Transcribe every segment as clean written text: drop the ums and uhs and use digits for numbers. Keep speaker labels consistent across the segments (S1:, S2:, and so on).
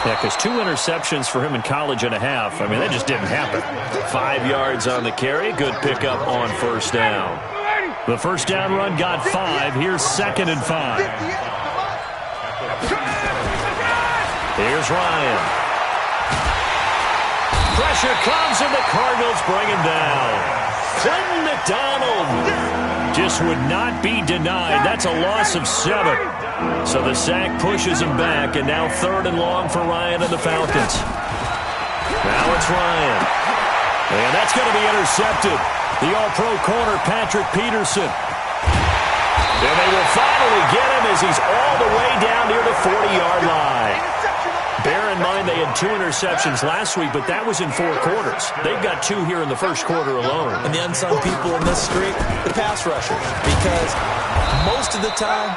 S1: Yeah, because 2 interceptions for him in college and a half. I mean, that just didn't happen. 5 yards on the carry. Good pickup on first down. The first down run got 5. Here's 2nd and 5. Here's Ryan. Pressure comes, and the Cardinals bring him down. Clinton McDonald just would not be denied. That's a loss of 7. So the sack pushes him back, and now 3rd and long for Ryan and the Falcons. Now it's Ryan. And that's going to be intercepted. The All-Pro corner, Patrick Peterson. And they will finally get him as he's all the way down near the 40-yard line. Bear in mind they had 2 interceptions last week, but that was in 4 quarters. They've got 2 here in the first quarter alone.
S2: And the unsung people in this streak, the pass rushers. Because most of the time,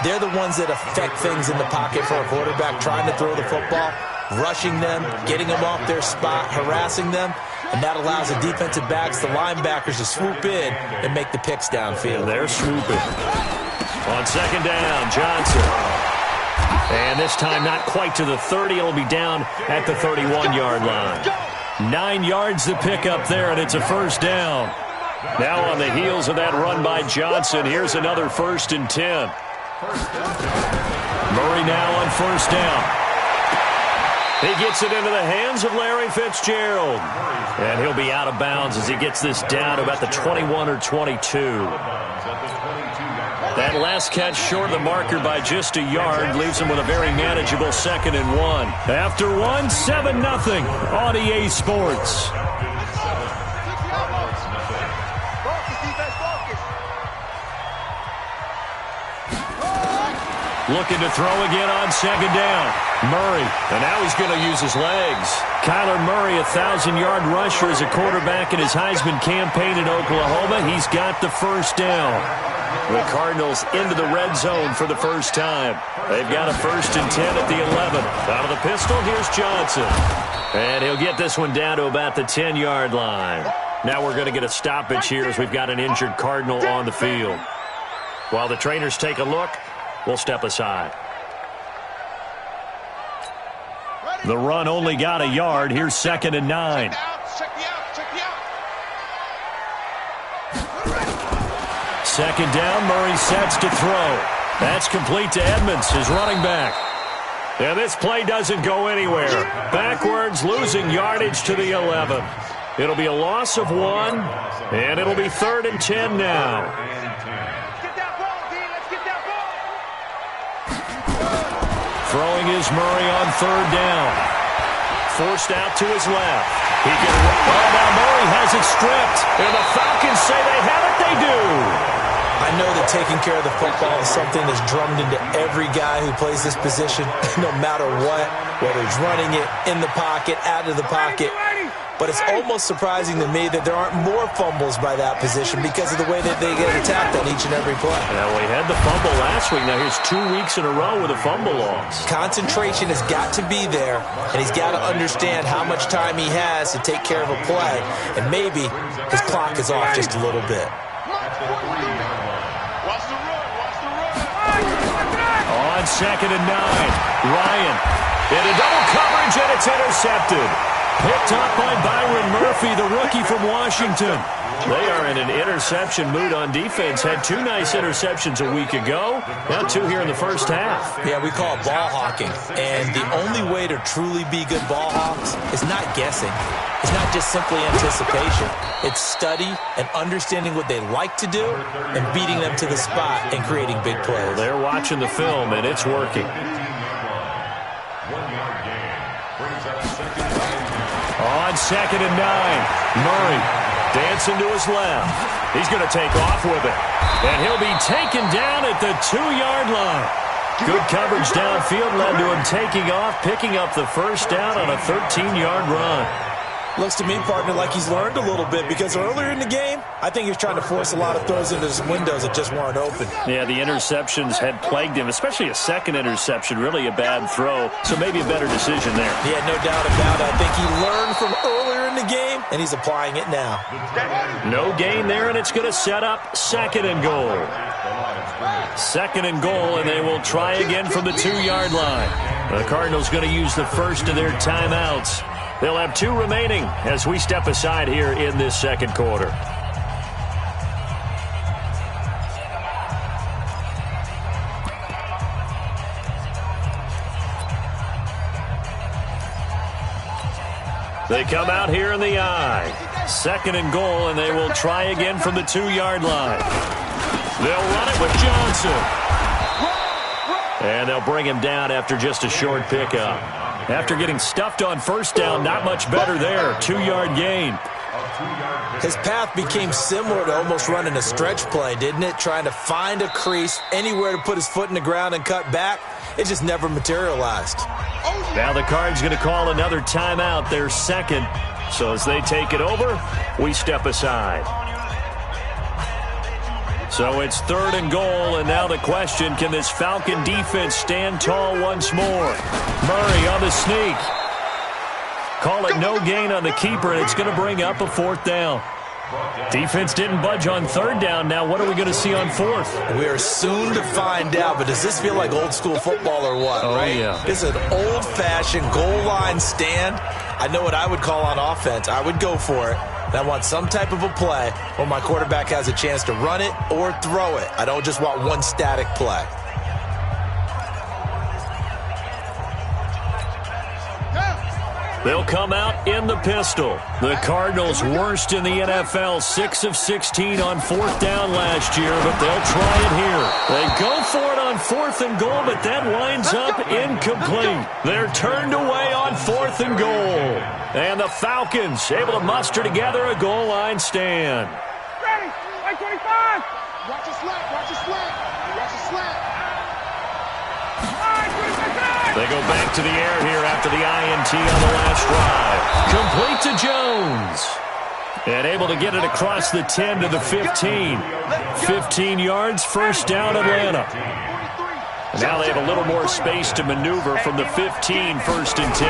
S2: they're the ones that affect things in the pocket for a quarterback, trying to throw the football, rushing them, getting them off their spot, harassing them. And that allows the defensive backs, the linebackers, to swoop in and make the picks downfield.
S1: They're swooping. On 2nd down, Johnson. And this time not quite to the 30. It'll be down at the 31-yard line. 9 yards to pick up there, and it's a first down. Now on the heels of that run by Johnson, here's another 1st and 10. Murray now on first down. He gets it into the hands of Larry Fitzgerald. And he'll be out of bounds as he gets this down to about the 21 or 22. That last catch short of the marker by just a yard leaves him with a very manageable 2nd and 1. After 1, 7-0 on EA Sports. Looking to throw again on 2nd down. Murray, and now he's going to use his legs. Kyler Murray, 1,000-yard rusher as a quarterback in his Heisman campaign in Oklahoma. He's got the first down. The Cardinals into the red zone for the first time. They've got a 1st and 10 at the 11. Out of the pistol, here's Johnson. And he'll get this one down to about the 10-yard line. Now we're going to get a stoppage here as we've got an injured Cardinal on the field. While the trainers take a look, we'll step aside. The run only got a yard. Here's 2nd and 9. Second down, Murray sets to throw. That's complete to Edmonds, his running back. And this play doesn't go anywhere. Backwards, losing yardage to the 11. It'll be a loss of 1, and it'll be 3rd and 10 now. Throwing is Murray on 3rd down. Forced out to his left. He can run. Oh, now Murray has it stripped. And the Falcons say they have it. They do.
S2: I know that taking care of the football is something that's drummed into every guy who plays this position, no matter what, whether he's running it, in the pocket, out of the pocket. But it's almost surprising to me that there aren't more fumbles by that position because of the way that they get attacked on each and every play.
S1: Yeah, well, he had the fumble last week. Now here's 2 weeks in a row with a fumble loss.
S2: Concentration has got to be there, and he's got to understand how much time he has to take care of a play. And maybe his clock is off just a little bit.
S1: On 2nd and 9, Ryan into double coverage, and it's intercepted. Picked up by Byron Murphy, the rookie from Washington. They are in an interception mood on defense. Had 2 nice interceptions a week ago. Now 2 here in the first half.
S2: Yeah, we call it ball hawking. And the only way to truly be good ball hawks is not guessing. It's not just simply anticipation. It's study and understanding what they like to do and beating them to the spot and creating big plays.
S1: They're watching the film, and it's working. On 2nd and 9, Murray dancing to his left. He's going to take off with it. And he'll be taken down at the 2-yard line. Good coverage downfield led to him taking off, picking up the first down on a 13-yard run.
S2: Looks to me, partner, like he's learned a little bit because earlier in the game, I think he was trying to force a lot of throws into some windows that just weren't open.
S1: Yeah, the interceptions had plagued him, especially a second interception, really a bad throw, so maybe a better decision there.
S2: Yeah, no doubt about it. I think he learned from earlier in the game, and he's applying it now.
S1: No gain there, and it's going to set up 2nd and goal. 2nd and goal, and they will try again from the 2-yard line. The Cardinals going to use the first of their timeouts. They'll have 2 remaining as we step aside here in this second quarter. They come out here in the I. 2nd and goal, and they will try again from the 2-yard line. They'll run it with Johnson. And they'll bring him down after just a short pickup. After getting stuffed on first down, not much better there. 2-yard gain.
S2: His path became similar to almost running a stretch play, didn't it? Trying to find a crease, anywhere to put his foot in the ground and cut back. It just never materialized.
S1: Now the Cards going to call another timeout, their second. So as they take it over, we step aside. So it's 3rd and goal, and now the question, can this Falcon defense stand tall once more? Murray on the sneak. Call it no gain on the keeper, and it's going to bring up a 4th down. Defense didn't budge on 3rd down. Now what are we going to see on 4th?
S2: We are soon to find out, but does this feel like old school football or what, right?
S1: Yeah.
S2: This is an old-fashioned goal line stand. I know what I would call on offense. I would go for it. I want some type of a play where my quarterback has a chance to run it or throw it. I don't just want one static play.
S1: They'll come out in the pistol. The Cardinals worst in the NFL, 6 of 16 on 4th down last year, but they'll try it here. They go for it on 4th and goal, but that winds up incomplete. They're turned away on 4th and goal. And the Falcons able to muster together a goal line stand.
S3: Ready, 25. Watch it slant, watch it slant, watch it slant.
S1: They go back to the air here after the INT on the last drive. Complete to Jones. And able to get it across the 10 to the 15. 15 yards, first down Atlanta. And now they have a little more space to maneuver from the 15, 1st and 10.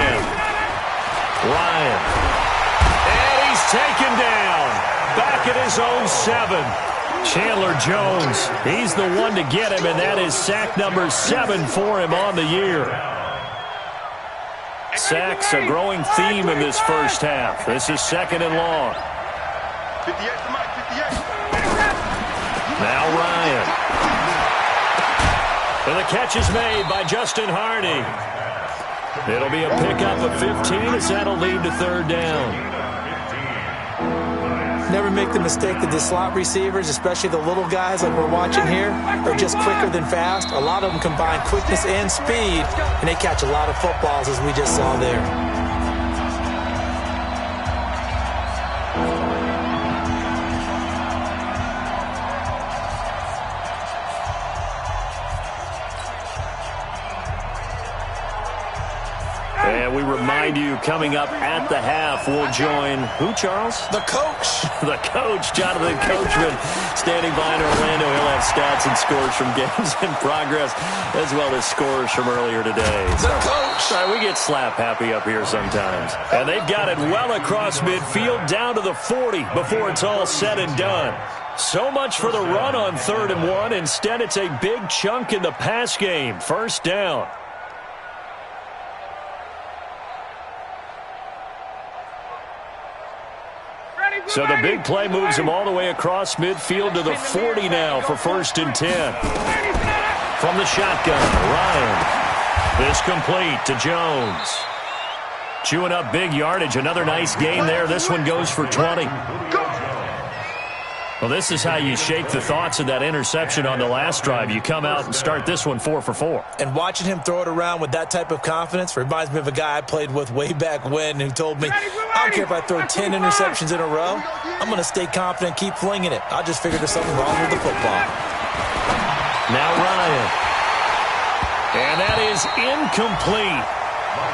S1: Ryan. And he's taken down. Back at his own 7. Chandler Jones, he's the one to get him, and that is sack number 7 for him on the year. Sacks a growing theme in this first half. This is 2nd and long.
S3: 58 to Mike, 58.
S1: Now Ryan. And the catch is made by Justin Hardy. It'll be a pickup of 15 as that'll lead to 3rd down.
S2: Never make the mistake that the slot receivers, especially the little guys like we're watching here, are just quicker than fast. A lot of them combine quickness and speed, and they catch a lot of footballs, as we just saw there.
S1: And we remind you, coming up at the half, we'll join who, Charles?
S2: The coach.
S1: The coach, Jonathan Coachman, standing by in Orlando. He'll have stats and scores from games in progress, as well as scores from earlier today.
S2: The coach.
S1: Sorry, we get slap happy up here sometimes. And they've got it well across midfield, down to the 40 before it's all said and done. So much for the run on 3rd and 1. Instead, it's a big chunk in the pass game. First down. So the big play moves him all the way across midfield to the 40 now for 1st and 10. From the shotgun, Ryan. This complete to Jones. Chewing up big yardage. Another nice gain there. This one goes for 20. Well, this is how you shake the thoughts of that interception on the last drive. You come out and start this one 4 for 4.
S2: And watching him throw it around with that type of confidence reminds me of a guy I played with way back when who told me, I don't care if I throw 10 interceptions in a row. I'm going to stay confident, keep flinging it. I just figured there's something wrong with the football.
S1: Now Ryan. And that is incomplete.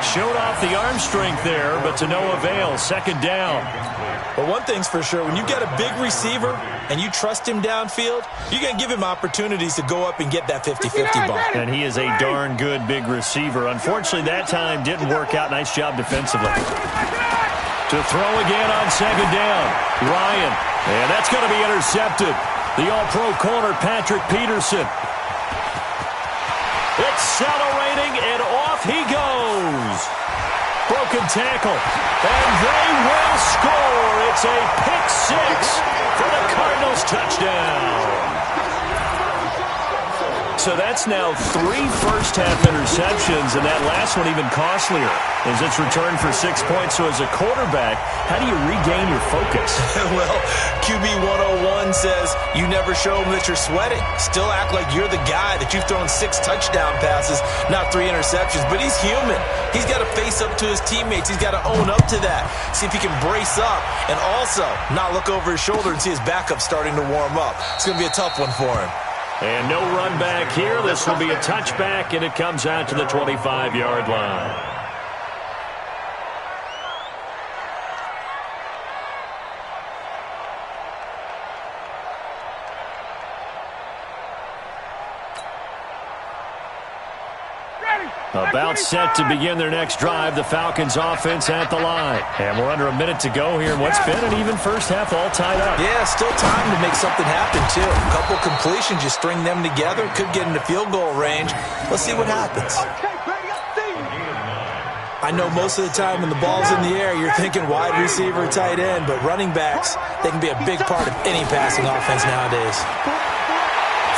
S1: Showed off the arm strength there, but to no avail. 2nd down.
S2: But one thing's for sure, when you got a big receiver and you trust him downfield, you're going to give him opportunities to go up and get that 50-50 ball.
S1: And he is a darn good big receiver. Unfortunately, that time didn't work out. Nice job defensively. To throw again on 2nd down. Ryan. And that's going to be intercepted. The all-pro corner, Patrick Peterson. Accelerating, and off he goes. Broken tackle, and they will score. It's a pick six for the Cardinals touchdown. So that's now 3 first-half interceptions, and that last one even costlier as it's returned for 6 points. So as a quarterback, how do you regain your focus?
S2: Well, QB 101 says you never show them that you're sweating. Still act like you're the guy, that you've thrown 6 touchdown passes, not 3 interceptions. But he's human. He's got to face up to his teammates. He's got to own up to that. See if he can brace up and also not look over his shoulder and see his backup starting to warm up. It's going to be a tough one for him.
S1: And no run back here. This will be a touchback, and it comes out to the 25-yard line. About set to begin their next drive, the Falcons offense at the line. And we're under a minute to go here in what's been an even first half, all tied up.
S2: Yeah, still time to make something happen, too. A couple completions, you string them together, could get into field goal range. Let's see what happens. I know most of the time when the ball's in the air, you're thinking wide receiver, tight end, but running backs, they can be a big part of any passing offense nowadays.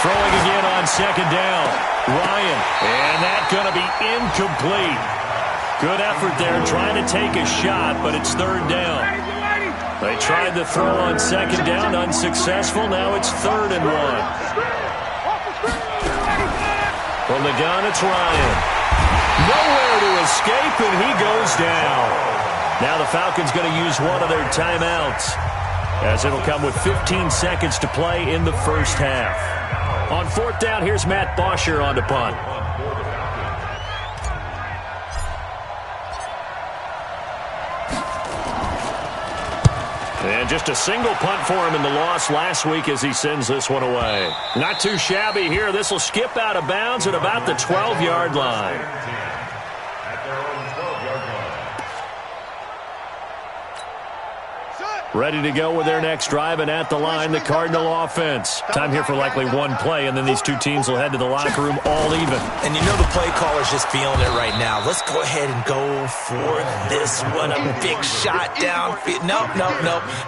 S1: Throwing again on second down. Ryan, and that's going to be incomplete. Good effort there trying to take a shot, but it's third down. They tried the throw on second down, unsuccessful. Now it's 3rd and 1. From the gun, it's Ryan. Nowhere to escape, and he goes down. Now the Falcons going to use one of their timeouts, as it'll come with 15 seconds to play in the first half. On 4th down, here's Matt Bosher on the punt. And just a single punt for him in the loss last week as he sends this one away. Not too shabby here. This will skip out of bounds at about the 12-yard line. Ready to go with their next drive, and at the line, the Cardinal offense. Time here for likely one play, and then these two teams will head to the locker room all even.
S2: And you know the play caller's just feeling it right now. Let's go ahead and go for this one. A big shot down. Nope.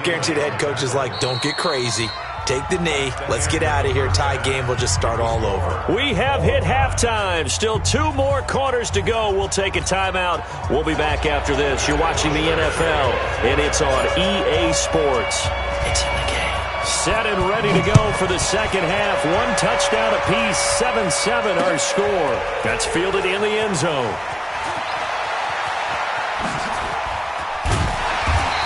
S2: Guaranteed the head coach is like, don't get crazy. Take the knee. Let's get out of here. Tie game will just start all over.
S1: We have hit halftime. Still 2 more quarters to go. We'll take a timeout. We'll be back after this. You're watching the NFL, and it's on EA Sports.
S2: It's in the game.
S1: Set and ready to go for the second half. 1 touchdown apiece. 7-7 our score. That's fielded in the end zone.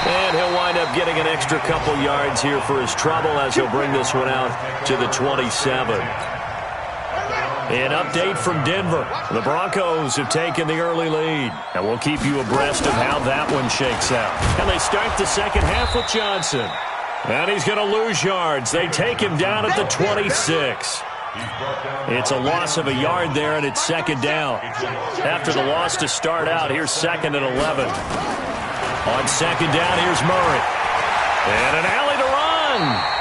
S1: And he'll wind up getting an extra couple yards here for his trouble as he'll bring this one out to the 27. An update from Denver. The Broncos have taken the early lead, and we'll keep you abreast of how that one shakes out. And they start the second half with Johnson. And he's going to lose yards. They take him down at the 26. It's a loss of a yard there, and it's second down. After the loss to start out, here's 2nd and 11. On second down, here's Murray. And an alley to run.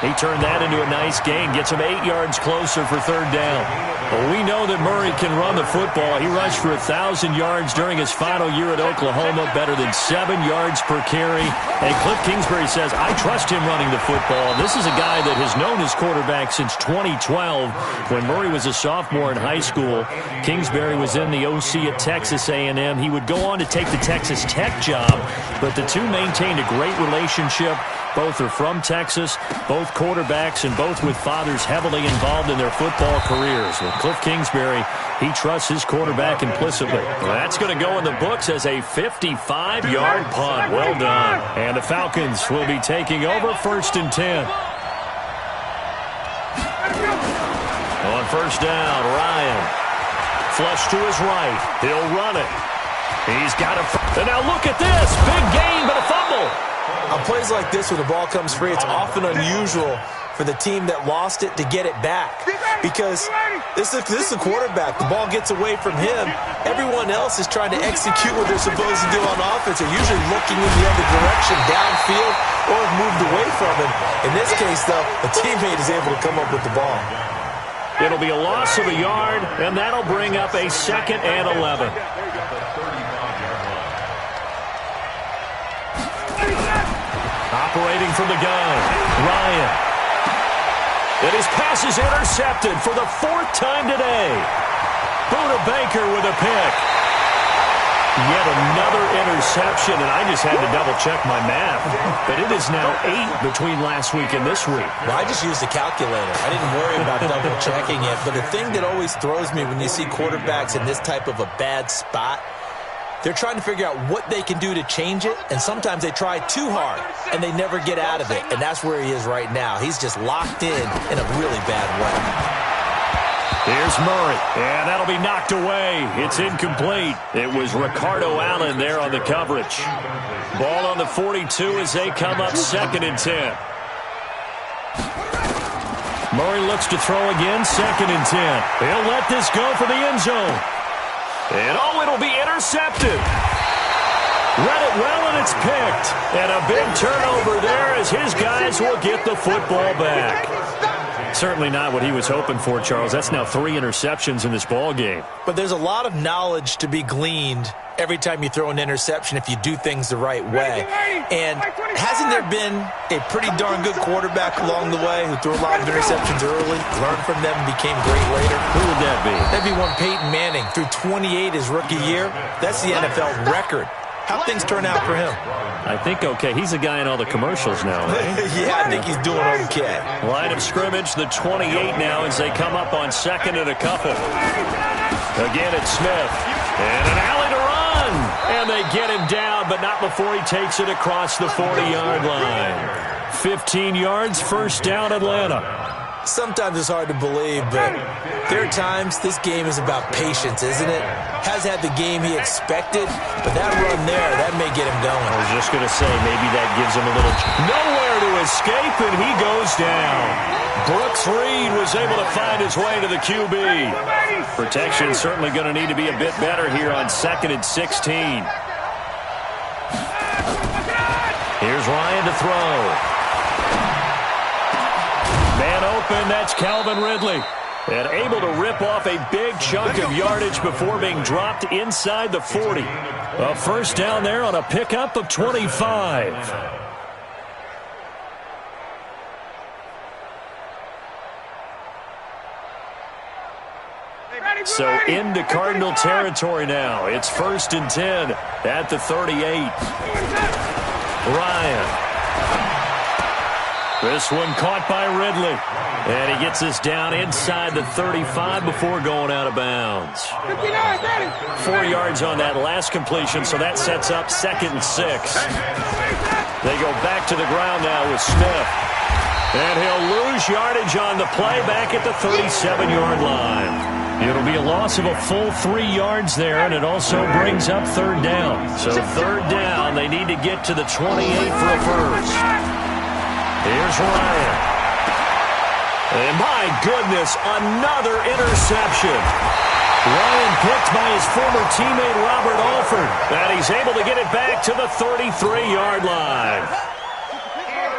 S1: He turned that into a nice gain. Gets him 8 yards closer for 3rd down. Well, we know that Murray can run the football. He rushed for 1,000 yards during his final year at Oklahoma, better than 7 yards per carry. And Cliff Kingsbury says, I trust him running the football. This is a guy that has known his quarterback since 2012 when Murray was a sophomore in high school. Kingsbury was in the OC at Texas A&M. He would go on to take the Texas Tech job, but the two maintained a great relationship. Both are from Texas, both quarterbacks, and both with fathers heavily involved in their football careers. With Cliff Kingsbury, he trusts his quarterback implicitly. Well, that's going to go in the books as a 55-yard punt. Well done. And the Falcons will be taking over 1st and 10. On 1st down, Ryan. Flush to his right. He'll run it. He's got it. And now look at this. Big gain, but a fumble.
S2: On plays like this where the ball comes free, it's often unusual for the team that lost it to get it back. Because this is the quarterback. The ball gets away from him. Everyone else is trying to execute what they're supposed to do on offense. They're usually looking in the other direction, downfield, or moved away from him. In this case, though, a teammate is able to come up with the ball.
S1: It'll be a loss of a yard, and that'll bring up a 2nd and 11. Operating from the gun, Ryan. And his pass is intercepted for the 4th time today. Buda Baker with a pick. Yet another interception, and I just had to double-check my math. But it is now 8 between last week and this week.
S2: Well, I just used a calculator. I didn't worry about double-checking it. But the thing that always throws me when you see quarterbacks in this type of a bad spot, they're trying to figure out what they can do to change it, and sometimes they try too hard, and they never get out of it. And that's where he is right now. He's just locked in a really bad way.
S1: Here's Murray, and that'll be knocked away. It's incomplete. It was Ricardo Allen there on the coverage. Ball on the 42 as they come up 2nd and 10. Murray looks to throw again, 2nd and 10. He'll let this go for the end zone. And it'll be intercepted. Read it well, and it's picked. And a big turnover there as his guys will get the football back. Certainly not what he was hoping for, Charles. That's now 3 interceptions in this ball game.
S2: But there's a lot of knowledge to be gleaned every time you throw an interception if you do things the right way. And hasn't there been a pretty darn good quarterback along the way who threw a lot of interceptions early, learned from them, and became great later?
S1: Who would that be?
S2: That'd be one Peyton Manning. Threw 28 his rookie year. That's the NFL record. How'd things turn out for him?
S1: I think okay. He's a guy in all the commercials now, right?
S2: Yeah, I think he's doing okay.
S1: Line of scrimmage, the 28 now as they come up on 2nd and a couple. Again, it's Smith. And an alley to run. And they get him down, but not before he takes it across the 40-yard line. 15 yards, 1st down, Atlanta.
S2: Sometimes it's hard to believe, but there are times this game is about patience, isn't it? Has had the game he expected, but that run there, that may get him going.
S1: I was just going to say, maybe that gives him a little... Nowhere to escape, and he goes down. Brooks Reed was able to find his way to the QB. Protection certainly going to need to be a bit better here on 2nd and 16. Here's Ryan to throw. Man open, that's Calvin Ridley. And able to rip off a big chunk of yardage before being dropped inside the 40. A 1st down there on a pickup of 25. So into Cardinal territory now. It's 1st and 10 at the 38. Ryan. This one caught by Ridley. And he gets us down inside the 35 before going out of bounds. 4 yards on that last completion, so that sets up 2nd and 6. They go back to the ground now with Smith. And he'll lose yardage on the play back at the 37-yard line. It'll be a loss of a full 3 yards there, and it also brings up 3rd down. So 3rd down, they need to get to the 28 for a first. Here's Ryan. And my goodness, another interception. Ryan picked by his former teammate Robert Alford. And he's able to get it back to the 33-yard line.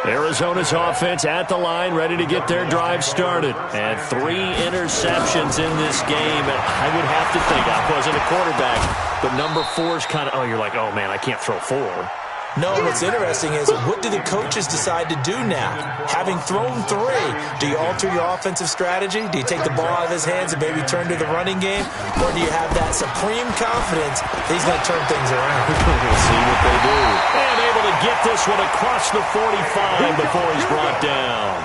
S1: Arizona's offense at the line, ready to get their drive started. And 3 interceptions in this game. And I would have to think, I wasn't a quarterback, but number 4 is kind of, you're like, oh, man, I can't throw 4.
S2: No, what's interesting is what do the coaches decide to do now? Having thrown 3, do you alter your offensive strategy? Do you take the ball out of his hands and maybe turn to the running game? Or do you have that supreme confidence that he's going to turn things around?
S1: We'll see what they do. And able to get this one across the 45 before he's brought down.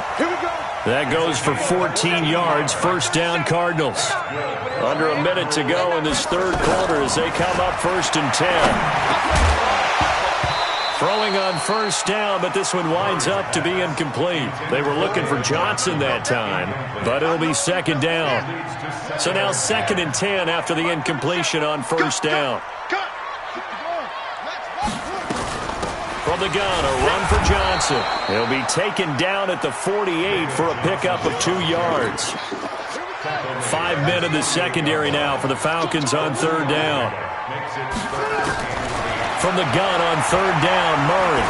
S1: That goes for 14 yards, 1st down Cardinals. Under a minute to go in this 3rd quarter as they come up 1st and 10. Throwing on 1st down, but this one winds up to be incomplete. They were looking for Johnson that time, but it'll be 2nd down. So now 2nd and 10 after the incompletion on 1st down. From the gun, a run for Johnson. He'll be taken down at the 48 for a pickup of 2 yards. 5 men in the secondary now for the Falcons on 3rd down. From the gun on 3rd down, Murray.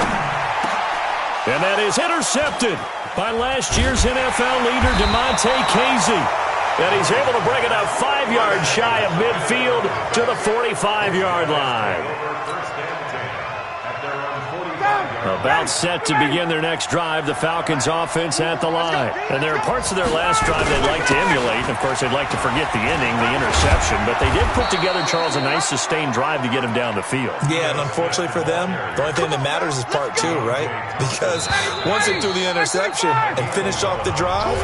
S1: And that is intercepted by last year's NFL leader, DeMonte Casey. And he's able to bring it up 5 yards shy of midfield to the 45-yard line. About set to begin their next drive, the Falcons offense at the line. And there are parts of their last drive they'd like to emulate. Of course, they'd like to forget the inning, the interception. But they did put together, Charles, a nice sustained drive to get him down the field.
S2: Yeah, and unfortunately for them, the only thing that matters is part 2, right? Because once they threw the interception and finished off the drive,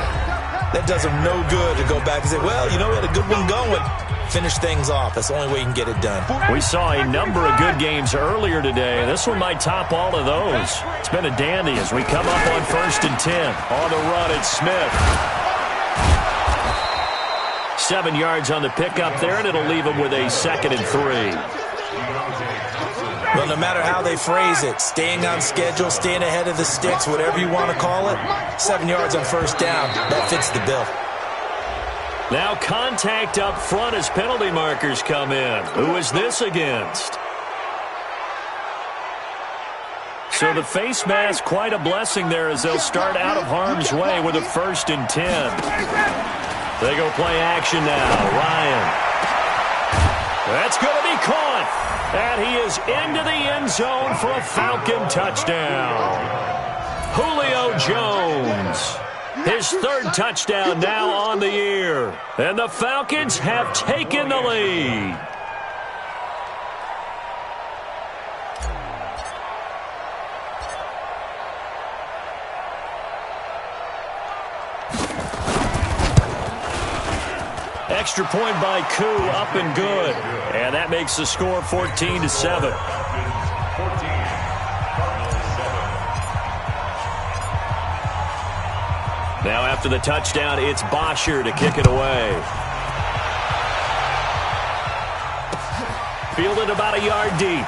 S2: that does them no good to go back and say, well, you know, we had a good one going. Finish things off. That's the only way you can get it done.
S1: We saw a number of good games earlier today, and this one might top all of those. It's been a dandy as we come up on 1st and 10. On the run, it's Smith. 7 yards on the pickup there, and it'll leave him with a 2nd and 3.
S2: Well, no matter how they phrase it, staying on schedule, staying ahead of the sticks, whatever you want to call it, 7 yards on 1st down, that fits the bill.
S1: Now contact up front as penalty markers come in. Who is this against? So the face mask, quite a blessing there as they'll start out of harm's way with a 1st and 10. They go play action now. Ryan. That's going to be caught. And he is into the end zone for a Falcon touchdown. Julio Jones. His 3rd touchdown now on the year. And the Falcons have taken the lead. Extra point by Koo, up and good. And that makes the score 14-7. Now after the touchdown, it's Bosher to kick it away. Fielded about a yard deep.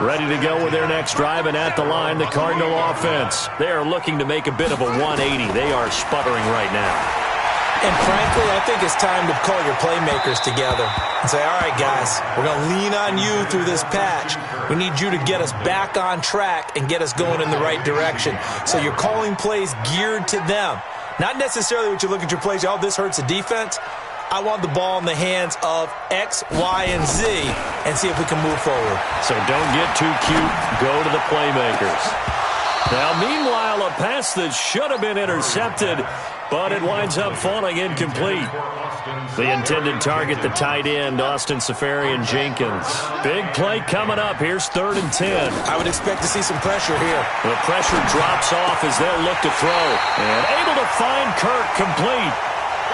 S1: Ready to go with their next drive, and at the line, the Cardinal offense. They are looking to make a bit of a 180. They are sputtering right now.
S2: And frankly, I think it's time to call your playmakers together and say, all right, guys, we're going to lean on you through this patch. We need you to get us back on track and get us going in the right direction. So you're calling plays geared to them. Not necessarily what you look at your plays, oh, this hurts the defense. I want the ball in the hands of X, Y, and Z and see if we can move forward.
S1: So don't get too cute. Go to the playmakers. Now, meanwhile, a pass that should have been intercepted, but it winds up falling incomplete. The intended target, the tight end, Austin Safarian-Jenkins. Big play coming up. Here's 3rd and 10.
S2: I would expect to see some pressure here.
S1: The pressure drops off as they'll look to throw. And able to find Kirk complete.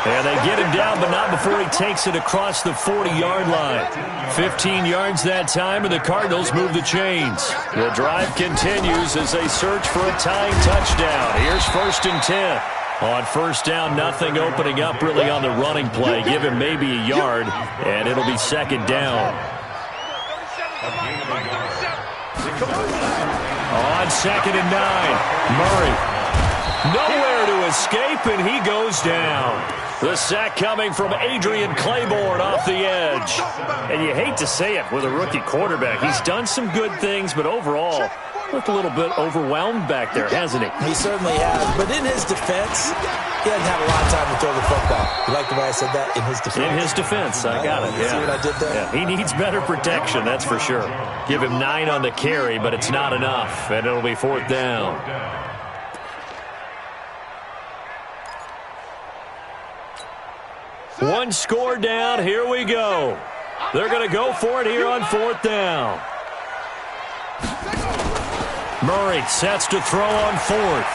S1: And they get him down, but not before he takes it across the 40-yard line. 15 yards that time, and the Cardinals move the chains. The drive continues as they search for a tying touchdown. Here's 1st and 10. On 1st down, nothing opening up really on the running play. Give him maybe a yard, and it'll be 2nd down. On 2nd and 9, Murray. Nowhere to escape, and he goes down. The sack coming from Adrian Claiborne off the edge. And you hate to say it with a rookie quarterback. He's done some good things, but overall, looked a little bit overwhelmed back there, hasn't he?
S2: He certainly has. But in his defense, he hasn't had a lot of time to throw the football. You like the way I said that? In his defense?
S1: In his defense. I got it. Yeah.
S2: See what I did there?
S1: Yeah, he needs better protection, that's for sure. Give him 9 on the carry, but it's not enough, and it'll be 4th down. One score down. Here we go. They're going to go for it here on 4th down. Murray sets to throw on 4th.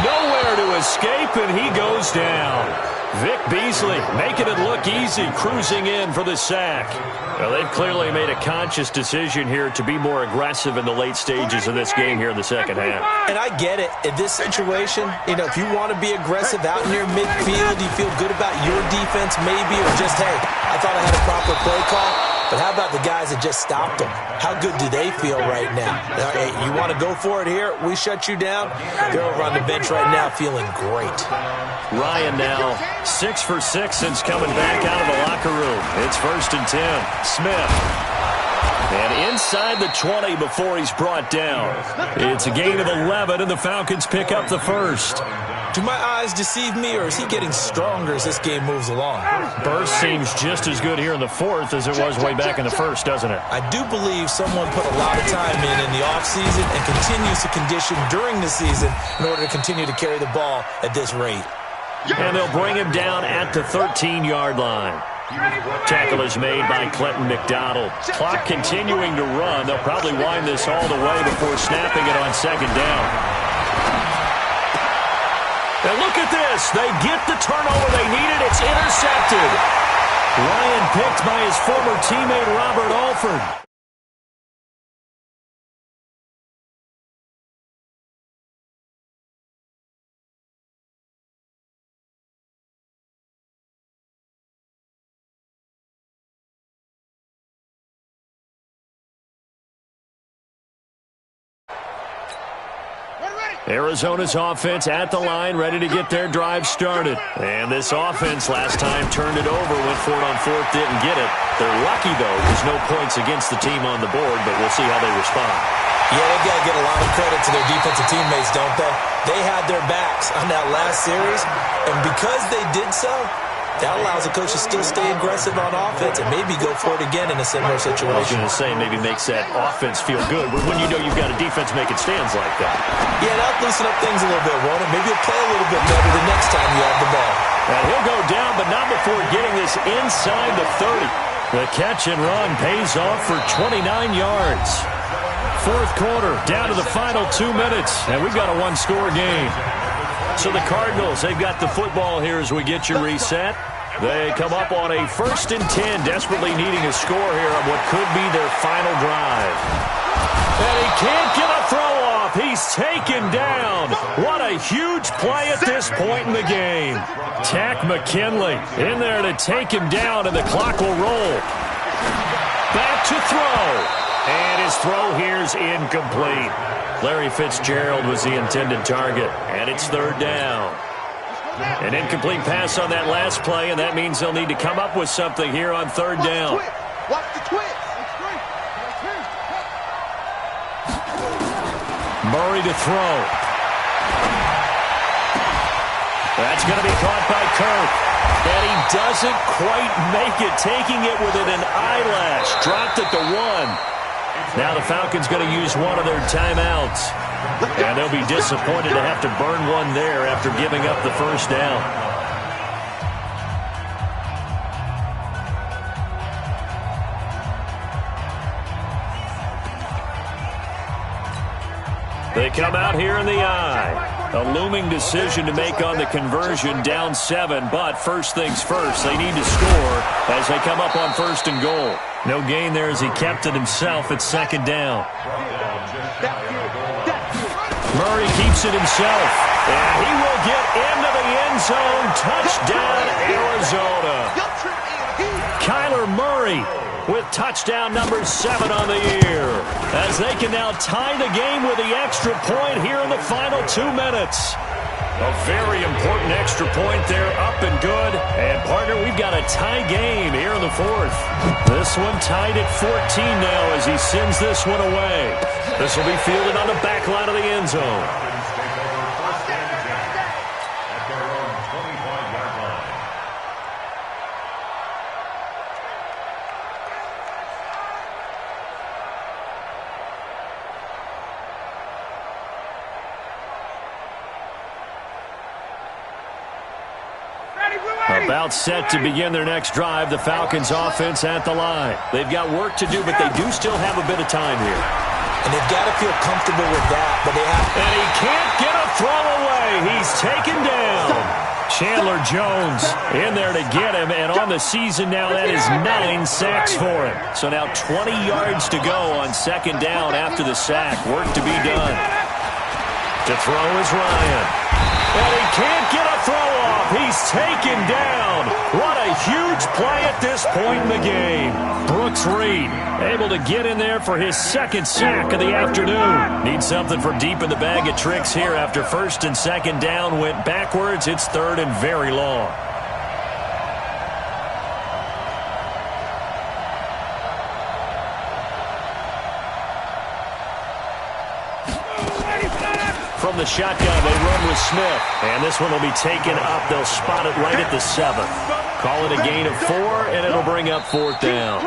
S1: Nowhere to escape, and he goes down. Vic Beasley making it look easy, cruising in for the sack. Well, they've clearly made a conscious decision here to be more aggressive in the late stages of this game here in the 2nd half.
S2: And I get it. In this situation, you know, if you want to be aggressive out near midfield, you feel good about your defense maybe, or just, hey, I thought I had a proper play call. But how about the guys that just stopped them? How good do they feel right now? Hey, you want to go for it here? We shut you down? They're over on the bench right now feeling great.
S1: Ryan now 6 for 6 since coming back out of the locker room. It's 1st and 10. Smith. And inside the 20 before he's brought down. It's a gain of 11, and the Falcons pick up the first.
S2: Do my eyes deceive me, or is he getting stronger as this game moves along?
S1: Burst seems just as good here in the fourth as it was way back in the first, doesn't it?
S2: I do believe someone put a lot of time in the offseason and continues to condition during the season in order to continue to carry the ball at this rate.
S1: And they'll bring him down at the 13-yard line. Tackle is made by Clinton McDonald. Clock continuing to run. They'll probably wind this all the way before snapping it on second down. And look at this. They get the turnover they needed. It's intercepted. Ryan picked by his former teammate Robert Alford. Arizona's offense at the line, ready to get their drive started. And this offense last time turned it over, went for it on fourth, didn't get it. They're lucky, though. There's no points against the team on the board, but we'll see how they respond.
S2: Yeah, they've got to get a lot of credit to their defensive teammates, don't they? They had their backs on that last series, and because they did so, that allows the coach to still stay aggressive on offense and maybe go for it again in a similar situation.
S1: I was going to say, maybe makes that offense feel good when you know you've got a defense making stands like that.
S2: Yeah, that'll loosen up things a little bit, won't it? Maybe you'll play a little bit better the next time you have the ball.
S1: And he'll go down, but not before getting this inside the 30. The catch and run pays off for 29 yards. Fourth quarter, down to the final 2 minutes, and we've got a one-score game. So the Cardinals, they've got the football here as we get you reset. They come up on a 1st and 10, desperately needing a score here on what could be their final drive. And he can't get a throw off. He's taken down. What a huge play at this point in the game. Tack McKinley in there to take him down, and the clock will roll. Back to throw. And his throw here's incomplete. Larry Fitzgerald was the intended target, and it's third down. An incomplete pass on that last play, and that means they'll need to come up with something here on third down.
S3: Watch the twist.
S1: Murray to throw. That's going to be caught by Kirk. And he doesn't quite make it, taking it within an eyelash. Dropped at the 1. Now the Falcons going to use one of their timeouts. And they'll be disappointed to have to burn one there after giving up the first down. They come out here in the eye. A looming decision to make on the conversion, down 7. But first things first, they need to score as they come up on 1st and goal. No gain there as he kept it himself at 2nd down. Murray keeps it himself, and he will get into the end zone. Touchdown, Arizona. Kyler Murray with touchdown number 7 on the year, as they can now tie the game with the extra point here in the final 2 minutes. A very important extra point there, up and good. And, partner, we've got a tie game here in the 4th. This one tied at 14 now as he sends this one away. This will be fielded on the back line of the end zone. About set to begin their next drive, the Falcons offense at the line. They've got work to do, but they do still have a bit of time here.
S2: And they've got to feel comfortable with that, but they have...
S1: And he can't get a throw away. He's taken down. Chandler Jones in there to get him, and on the season now, that is 9 sacks for him. So now 20 yards to go on 2nd down after the sack. Work to be done. To throw is Ryan. And he can't get a throw off. He's taken down. What a huge play at this point in the game. Brooks Reed able to get in there for his 2nd sack of the afternoon. Need something from deep in the bag of tricks here after 1st and 2nd down went backwards. It's 3rd and very long. from the shotgun. They run with Smith. And this one will be taken up. They'll spot it right at the 7th. Call it a gain of 4, and it'll bring up 4th down.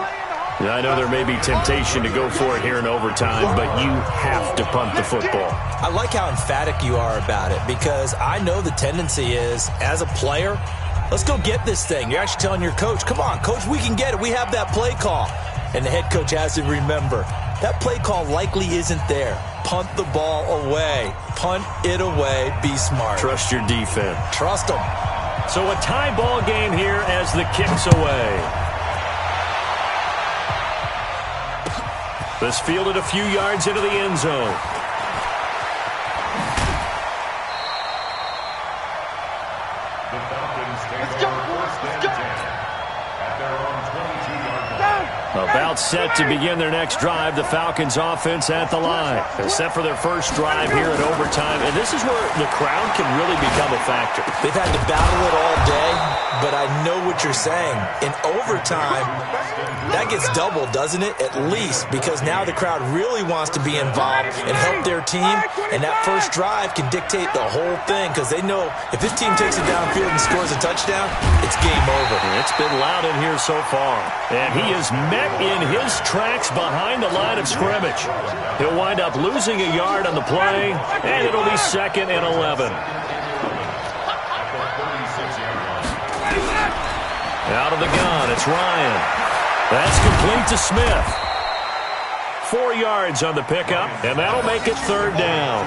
S1: I know there may be temptation to go for it here in overtime, but you have to punt the football.
S2: I like how emphatic you are about it, because I know the tendency is, as a player, let's go get this thing. You're actually telling your coach, come on, coach, we can get it. We have that play call. And the head coach has to remember, that play call likely isn't there. Punt the ball away. Punt it away. Be smart.
S1: Trust your defense.
S2: Trust them.
S1: So a tie ball game here as the kick's away. This fielded a few yards into the end zone.
S3: Let's go, boys. Let's go.
S1: About set to begin their next drive. The Falcons offense at the line. They're set for their first drive here in overtime. And this is where the crowd can really become a factor.
S2: They've had to battle it all day, but I know what you're saying. In overtime, that gets doubled, doesn't it? At least, because now the crowd really wants to be involved and help their team. And that first drive can dictate the whole thing, because they know if this team takes it downfield and scores a touchdown, it's game over.
S1: It's been loud in here so far. And he is met in his tracks behind the line of scrimmage. He'll wind up losing a yard on the play, and it'll be 2nd and 11. Out of the gun, it's Ryan. That's complete to Smith. 4 yards on the pickup, and that'll make it 3rd down.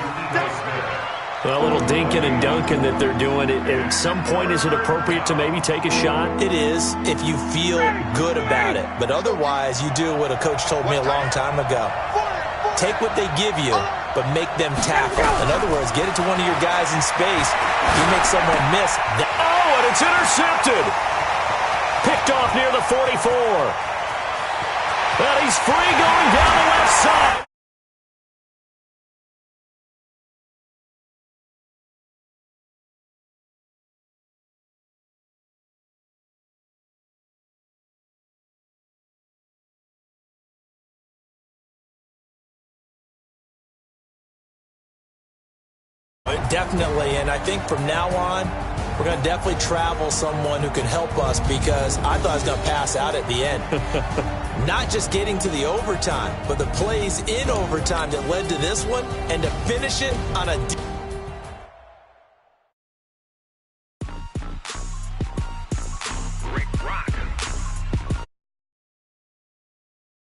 S1: A little dinking and dunking that they're doing. At some point, is it appropriate to maybe take a shot?
S2: It is, if you feel good about it. But otherwise, you do what a coach told me a long time ago. Take what they give you, but make them tackle. In other words, get it to one of your guys in space. You make someone miss.
S1: Oh, and it's intercepted. Picked off near the 44. And he's free going down the left side.
S2: Definitely, and I think from now on, we're going to definitely travel someone who can help us, because I thought I was going to pass out at the end. Not just getting to the overtime, but the plays in overtime that led to this one, and to finish it on a